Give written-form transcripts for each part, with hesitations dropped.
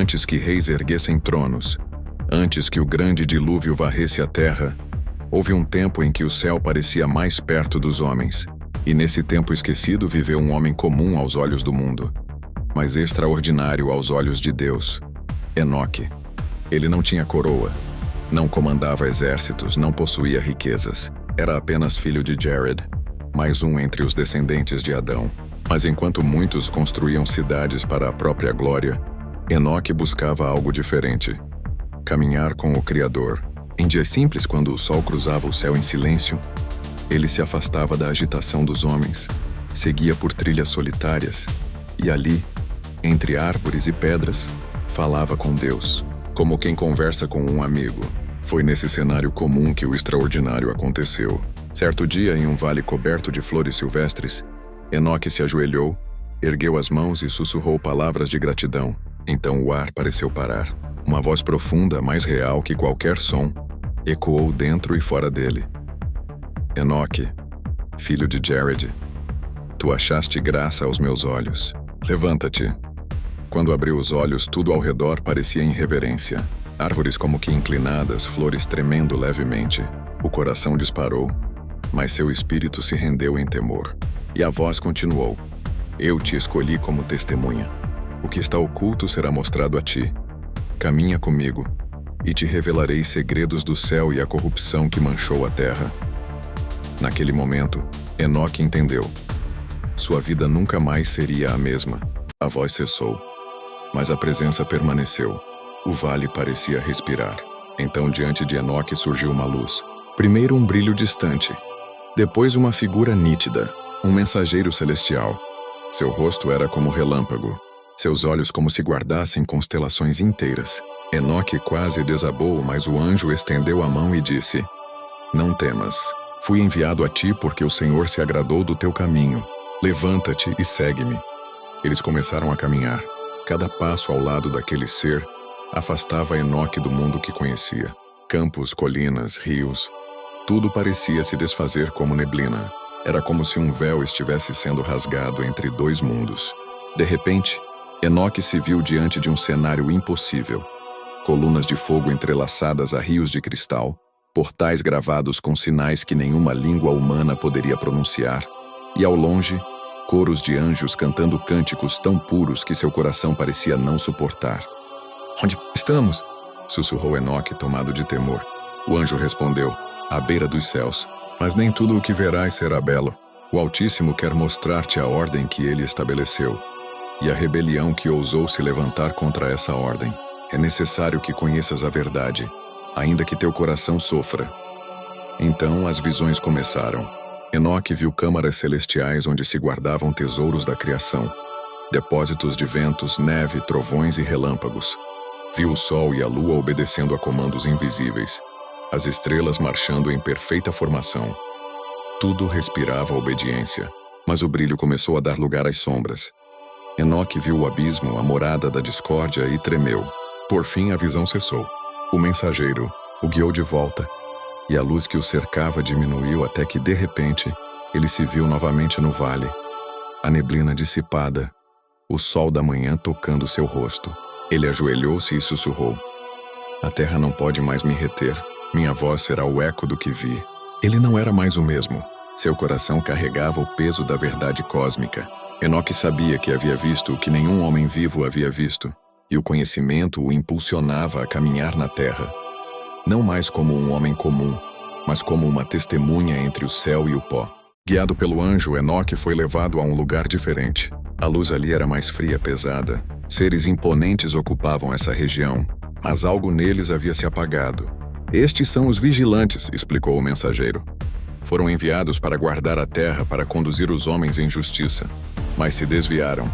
Antes que reis erguessem tronos, antes que o grande dilúvio varresse a terra, houve um tempo em que o céu parecia mais perto dos homens. E nesse tempo esquecido viveu um homem comum aos olhos do mundo, mas extraordinário aos olhos de Deus: Enoque. Ele não tinha coroa, não comandava exércitos, não possuía riquezas. Era apenas filho de Jared, mais um entre os descendentes de Adão. Mas enquanto muitos construíam cidades para a própria glória, Enoque buscava algo diferente: caminhar com o Criador. Em dias simples, quando o sol cruzava o céu em silêncio, ele se afastava da agitação dos homens, seguia por trilhas solitárias e ali, entre árvores e pedras, falava com Deus, como quem conversa com um amigo. Foi nesse cenário comum que o extraordinário aconteceu. Certo dia, em um vale coberto de flores silvestres, Enoque se ajoelhou, ergueu as mãos e sussurrou palavras de gratidão. Então o ar pareceu parar. Uma voz profunda, mais real que qualquer som, ecoou dentro e fora dele. Enoque, filho de Jared, tu achaste graça aos meus olhos. Levanta-te. Quando abriu os olhos, tudo ao redor parecia em reverência. Árvores como que inclinadas, flores tremendo levemente. O coração disparou, mas seu espírito se rendeu em temor. E a voz continuou: eu te escolhi como testemunha. O que está oculto será mostrado a ti. Caminha comigo, e te revelarei segredos do céu e a corrupção que manchou a terra. Naquele momento, Enoque entendeu. Sua vida nunca mais seria a mesma. A voz cessou, mas a presença permaneceu. O vale parecia respirar. Então, diante de Enoque surgiu uma luz. Primeiro um brilho distante, depois uma figura nítida, um mensageiro celestial. Seu rosto era como relâmpago, seus olhos como se guardassem constelações inteiras. Enoque quase desabou, mas o anjo estendeu a mão e disse: não temas. Fui enviado a ti porque o Senhor se agradou do teu caminho. Levanta-te e segue-me. Eles começaram a caminhar. Cada passo ao lado daquele ser afastava Enoque do mundo que conhecia. Campos, colinas, rios, tudo parecia se desfazer como neblina. Era como se um véu estivesse sendo rasgado entre dois mundos. De repente, Enoque se viu diante de um cenário impossível. Colunas de fogo entrelaçadas a rios de cristal, portais gravados com sinais que nenhuma língua humana poderia pronunciar, e ao longe, coros de anjos cantando cânticos tão puros que seu coração parecia não suportar. Onde estamos? Sussurrou Enoque, tomado de temor. O anjo respondeu: à beira dos céus. Mas nem tudo o que verás será belo. O Altíssimo quer mostrar-te a ordem que ele estabeleceu, e a rebelião que ousou se levantar contra essa ordem. É necessário que conheças a verdade, ainda que teu coração sofra. Então as visões começaram. Enoque viu câmaras celestiais onde se guardavam tesouros da criação, depósitos de ventos, neve, trovões e relâmpagos. Viu o sol e a lua obedecendo a comandos invisíveis, as estrelas marchando em perfeita formação. Tudo respirava obediência, mas o brilho começou a dar lugar às sombras. Enoque viu o abismo, a morada da discórdia, e tremeu. Por fim a visão cessou. O mensageiro o guiou de volta, e a luz que o cercava diminuiu até que, de repente, ele se viu novamente no vale. A neblina dissipada, o sol da manhã tocando seu rosto. Ele ajoelhou-se e sussurrou: a terra não pode mais me reter. Minha voz será o eco do que vi. Ele não era mais o mesmo. Seu coração carregava o peso da verdade cósmica. Enoque sabia que havia visto o que nenhum homem vivo havia visto, e o conhecimento o impulsionava a caminhar na terra. Não mais como um homem comum, mas como uma testemunha entre o céu e o pó. Guiado pelo anjo, Enoque foi levado a um lugar diferente. A luz ali era mais fria, pesada. Seres imponentes ocupavam essa região, mas algo neles havia se apagado. Estes são os vigilantes, explicou o mensageiro. Foram enviados para guardar a terra, para conduzir os homens em justiça, mas se desviaram.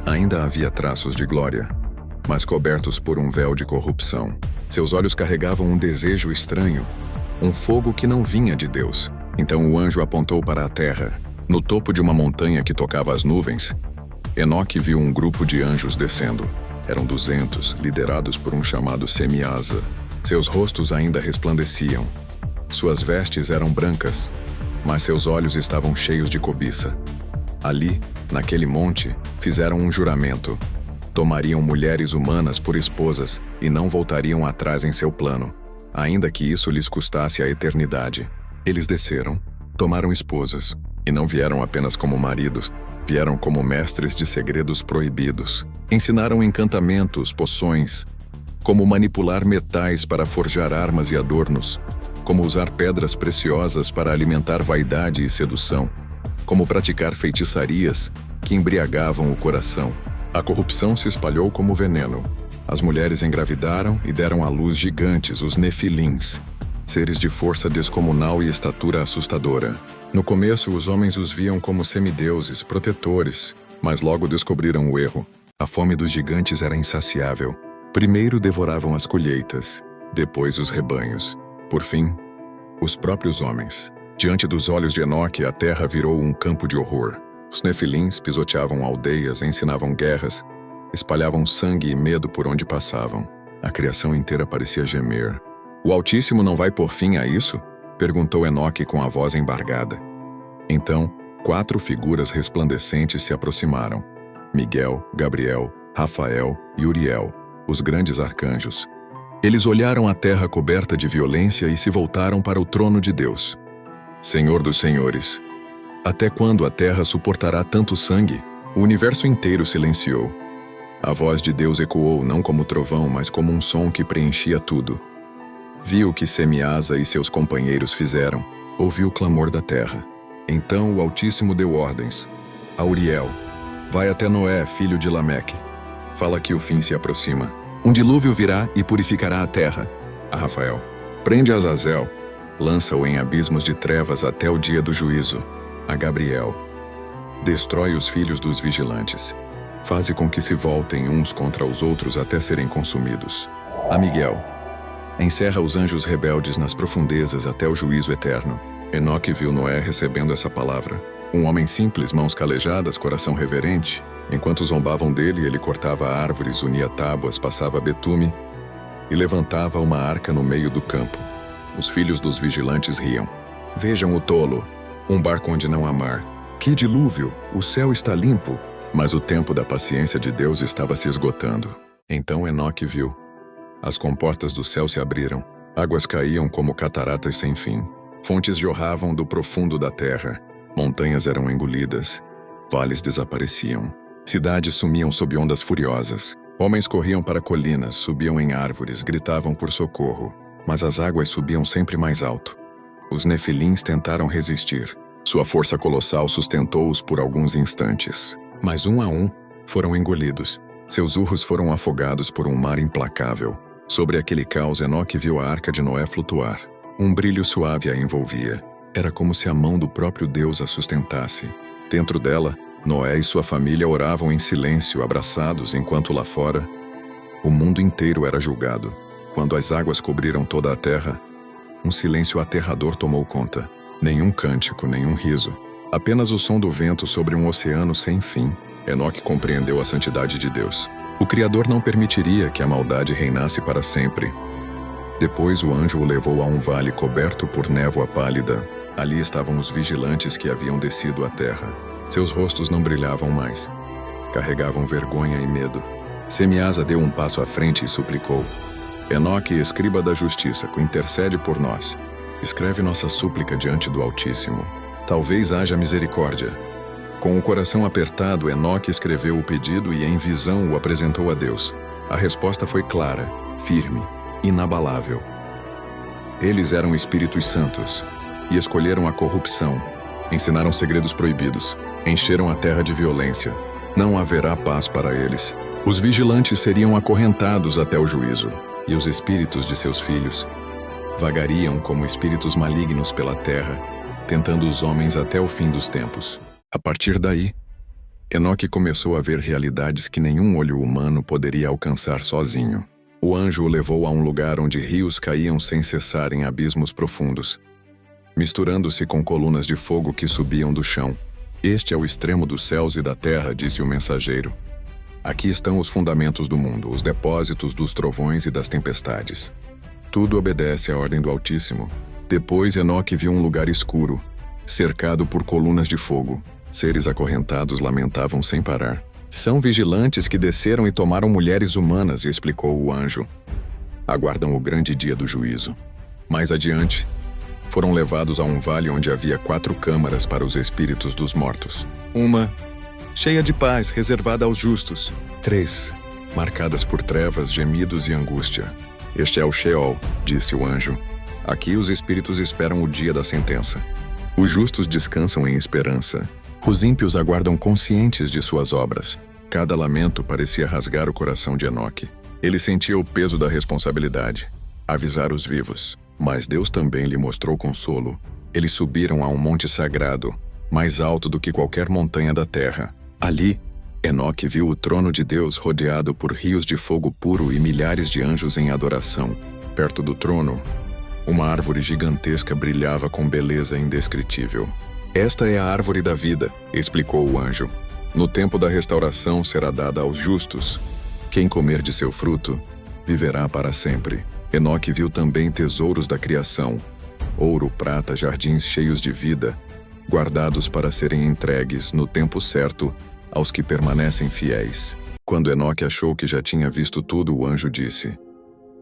Ainda havia traços de glória, mas cobertos por um véu de corrupção. Seus olhos carregavam um desejo estranho, um fogo que não vinha de Deus. Então o anjo apontou para a terra. No topo de uma montanha que tocava as nuvens, Enoque viu um grupo de anjos descendo. Eram 200, liderados por um chamado Semiasa. Seus rostos ainda resplandeciam. Suas vestes eram brancas, mas seus olhos estavam cheios de cobiça. Ali, naquele monte, fizeram um juramento. Tomariam mulheres humanas por esposas e não voltariam atrás em seu plano, ainda que isso lhes custasse a eternidade. Eles desceram, tomaram esposas, e não vieram apenas como maridos, vieram como mestres de segredos proibidos. Ensinaram encantamentos, poções, como manipular metais para forjar armas e adornos, como usar pedras preciosas para alimentar vaidade e sedução, como praticar feitiçarias que embriagavam o coração. A corrupção se espalhou como veneno. As mulheres engravidaram e deram à luz gigantes, os Nefilins, seres de força descomunal e estatura assustadora. No começo, os homens os viam como semideuses, protetores, mas logo descobriram o erro. A fome dos gigantes era insaciável. Primeiro devoravam as colheitas, depois os rebanhos. Por fim, os próprios homens. Diante dos olhos de Enoque, a terra virou um campo de horror. Os Nefilins pisoteavam aldeias, ensinavam guerras, espalhavam sangue e medo por onde passavam. A criação inteira parecia gemer. O Altíssimo não vai pôr fim a isso? Perguntou Enoque com a voz embargada. Então, 4 figuras resplandecentes se aproximaram. Miguel, Gabriel, Rafael e Uriel, os grandes arcanjos. Eles olharam a terra coberta de violência e se voltaram para o trono de Deus. Senhor dos senhores, até quando a terra suportará tanto sangue? O universo inteiro silenciou. A voz de Deus ecoou não como trovão, mas como um som que preenchia tudo. Viu o que Semiasa e seus companheiros fizeram, ouviu o clamor da terra. Então o Altíssimo deu ordens. A Uriel, vai até Noé, filho de Lameque. Fala que o fim se aproxima. Um dilúvio virá e purificará a terra. A Rafael, prende Azazel, lança-o em abismos de trevas até o dia do juízo. A Gabriel, destrói os filhos dos vigilantes. Faze com que se voltem uns contra os outros até serem consumidos. A Miguel, encerra os anjos rebeldes nas profundezas até o juízo eterno. Enoque viu Noé recebendo essa palavra. Um homem simples, mãos calejadas, coração reverente. Enquanto zombavam dele, ele cortava árvores, unia tábuas, passava betume e levantava uma arca no meio do campo. Os filhos dos vigilantes riam. Vejam o tolo, um barco onde não há mar. Que dilúvio! O céu está limpo. Mas o tempo da paciência de Deus estava se esgotando. Então Enoque viu. As comportas do céu se abriram. Águas caíam como cataratas sem fim. Fontes jorravam do profundo da terra. Montanhas eram engolidas. Vales desapareciam. Cidades sumiam sob ondas furiosas. Homens corriam para colinas, subiam em árvores, gritavam por socorro. Mas as águas subiam sempre mais alto. Os Nefilins tentaram resistir. Sua força colossal sustentou-os por alguns instantes. Mas um a um, foram engolidos. Seus urros foram afogados por um mar implacável. Sobre aquele caos, Enoque viu a arca de Noé flutuar. Um brilho suave a envolvia. Era como se a mão do próprio Deus a sustentasse. Dentro dela, Noé e sua família oravam em silêncio, abraçados, enquanto lá fora, o mundo inteiro era julgado. Quando as águas cobriram toda a terra, um silêncio aterrador tomou conta. Nenhum cântico, nenhum riso. Apenas o som do vento sobre um oceano sem fim. Enoque compreendeu a santidade de Deus. O Criador não permitiria que a maldade reinasse para sempre. Depois o anjo o levou a um vale coberto por névoa pálida. Ali estavam os vigilantes que haviam descido à terra. Seus rostos não brilhavam mais. Carregavam vergonha e medo. Semiasa deu um passo à frente e suplicou. Enoque, escriba da justiça, intercede por nós. Escreve nossa súplica diante do Altíssimo. Talvez haja misericórdia. Com o coração apertado, Enoque escreveu o pedido e em visão o apresentou a Deus. A resposta foi clara, firme, inabalável. Eles eram espíritos santos e escolheram a corrupção. Ensinaram segredos proibidos. Encheram a terra de violência. Não haverá paz para eles. Os vigilantes seriam acorrentados até o juízo, e os espíritos de seus filhos vagariam como espíritos malignos pela terra, tentando os homens até o fim dos tempos. A partir daí, Enoque começou a ver realidades que nenhum olho humano poderia alcançar sozinho. O anjo o levou a um lugar onde rios caíam sem cessar em abismos profundos, misturando-se com colunas de fogo que subiam do chão. Este é o extremo dos céus e da terra, disse o mensageiro. Aqui estão os fundamentos do mundo, os depósitos dos trovões e das tempestades. Tudo obedece à ordem do Altíssimo. Depois Enoque viu um lugar escuro, cercado por colunas de fogo. Seres acorrentados lamentavam sem parar. São vigilantes que desceram e tomaram mulheres humanas, explicou o anjo. Aguardam o grande dia do juízo. Mais adiante, foram levados a um vale onde havia 4 câmaras para os espíritos dos mortos. Uma, cheia de paz, reservada aos justos. 3, marcadas por trevas, gemidos e angústia. Este é o Sheol, disse o anjo. Aqui os espíritos esperam o dia da sentença. Os justos descansam em esperança. Os ímpios aguardam conscientes de suas obras. Cada lamento parecia rasgar o coração de Enoque. Ele sentia o peso da responsabilidade. Avisar os vivos. Mas Deus também lhe mostrou consolo. Eles subiram a um monte sagrado, mais alto do que qualquer montanha da terra. Ali, Enoque viu o trono de Deus rodeado por rios de fogo puro e milhares de anjos em adoração. Perto do trono, uma árvore gigantesca brilhava com beleza indescritível. Esta é a árvore da vida, explicou o anjo. No tempo da restauração será dada aos justos. Quem comer de seu fruto, viverá para sempre. Enoque viu também tesouros da criação, ouro, prata, jardins cheios de vida, guardados para serem entregues, no tempo certo, aos que permanecem fiéis. Quando Enoque achou que já tinha visto tudo, o anjo disse: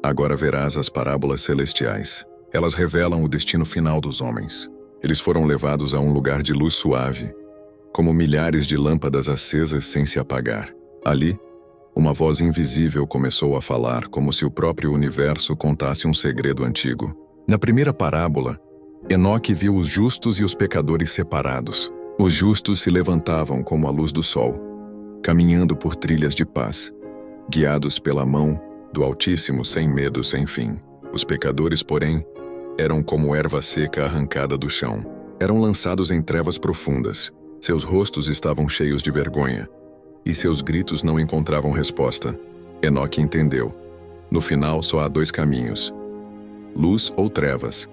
Agora verás as parábolas celestiais. Elas revelam o destino final dos homens. Eles foram levados a um lugar de luz suave, como milhares de lâmpadas acesas sem se apagar. Ali, uma voz invisível começou a falar, como se o próprio universo contasse um segredo antigo. Na primeira parábola, Enoque viu os justos e os pecadores separados. Os justos se levantavam como a luz do sol, caminhando por trilhas de paz, guiados pela mão do Altíssimo sem medo, sem fim. Os pecadores, porém, eram como erva seca arrancada do chão. Eram lançados em trevas profundas. Seus rostos estavam cheios de vergonha, e seus gritos não encontravam resposta. Enoque entendeu. No final, só há 2 caminhos: luz ou trevas.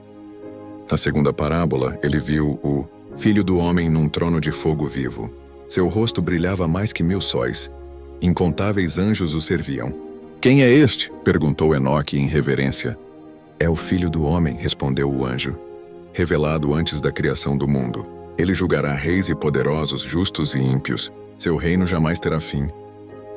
Na segunda parábola, ele viu o Filho do Homem num trono de fogo vivo. Seu rosto brilhava mais que 1000 sóis. Incontáveis anjos o serviam. Quem é este? Perguntou Enoque em reverência. É o Filho do Homem, respondeu o anjo, revelado antes da criação do mundo. Ele julgará reis e poderosos, justos e ímpios. Seu reino jamais terá fim.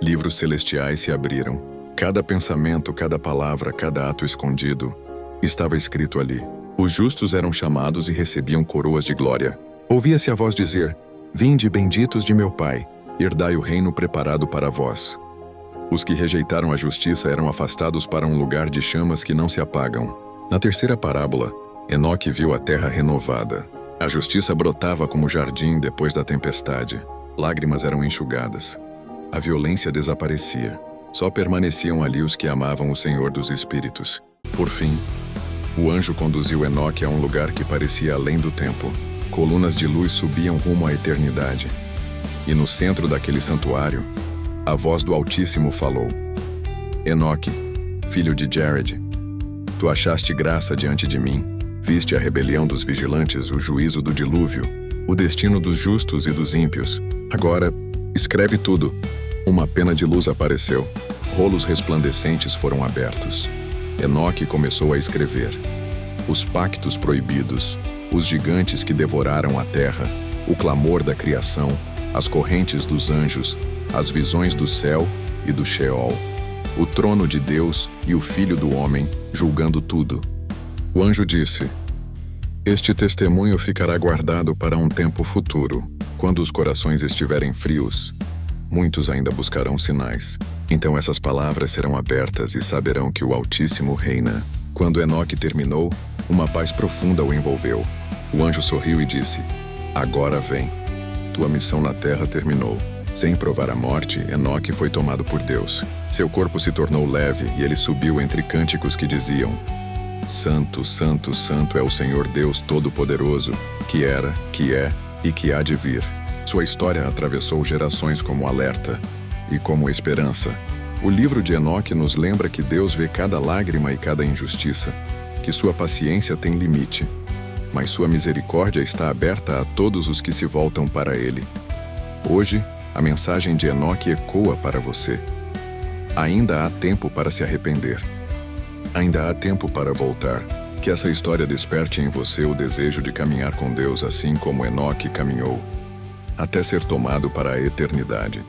Livros celestiais se abriram. Cada pensamento, cada palavra, cada ato escondido estava escrito ali. Os justos eram chamados e recebiam coroas de glória. Ouvia-se a voz dizer: Vinde, benditos de meu Pai, herdai o reino preparado para vós. Os que rejeitaram a justiça eram afastados para um lugar de chamas que não se apagam. Na terceira parábola, Enoque viu a terra renovada. A justiça brotava como jardim depois da tempestade. Lágrimas eram enxugadas. A violência desaparecia. Só permaneciam ali os que amavam o Senhor dos Espíritos. Por fim, o anjo conduziu Enoque a um lugar que parecia além do tempo. Colunas de luz subiam rumo à eternidade. E no centro daquele santuário, a voz do Altíssimo falou: Enoque, filho de Jared, tu achaste graça diante de mim. Viste a rebelião dos vigilantes, o juízo do dilúvio, o destino dos justos e dos ímpios. Agora, escreve tudo. Uma pena de luz apareceu. Rolos resplandecentes foram abertos. Enoque começou a escrever. Os pactos proibidos, os gigantes que devoraram a terra, o clamor da criação, as correntes dos anjos, as visões do céu e do Sheol, o trono de Deus e o Filho do Homem, julgando tudo. O anjo disse: Este testemunho ficará guardado para um tempo futuro. Quando os corações estiverem frios, muitos ainda buscarão sinais. Então essas palavras serão abertas e saberão que o Altíssimo reina. Quando Enoque terminou, uma paz profunda o envolveu. O anjo sorriu e disse: Agora vem. Tua missão na terra terminou. Sem provar a morte, Enoque foi tomado por Deus. Seu corpo se tornou leve e ele subiu entre cânticos que diziam: Santo, Santo, Santo é o Senhor Deus Todo-Poderoso, que era, que é e que há de vir. Sua história atravessou gerações como alerta e como esperança. O livro de Enoque nos lembra que Deus vê cada lágrima e cada injustiça, que sua paciência tem limite, mas sua misericórdia está aberta a todos os que se voltam para ele. Hoje, a mensagem de Enoque ecoa para você. Ainda há tempo para se arrepender. Ainda há tempo para voltar. Que essa história desperte em você o desejo de caminhar com Deus assim como Enoque caminhou, até ser tomado para a eternidade.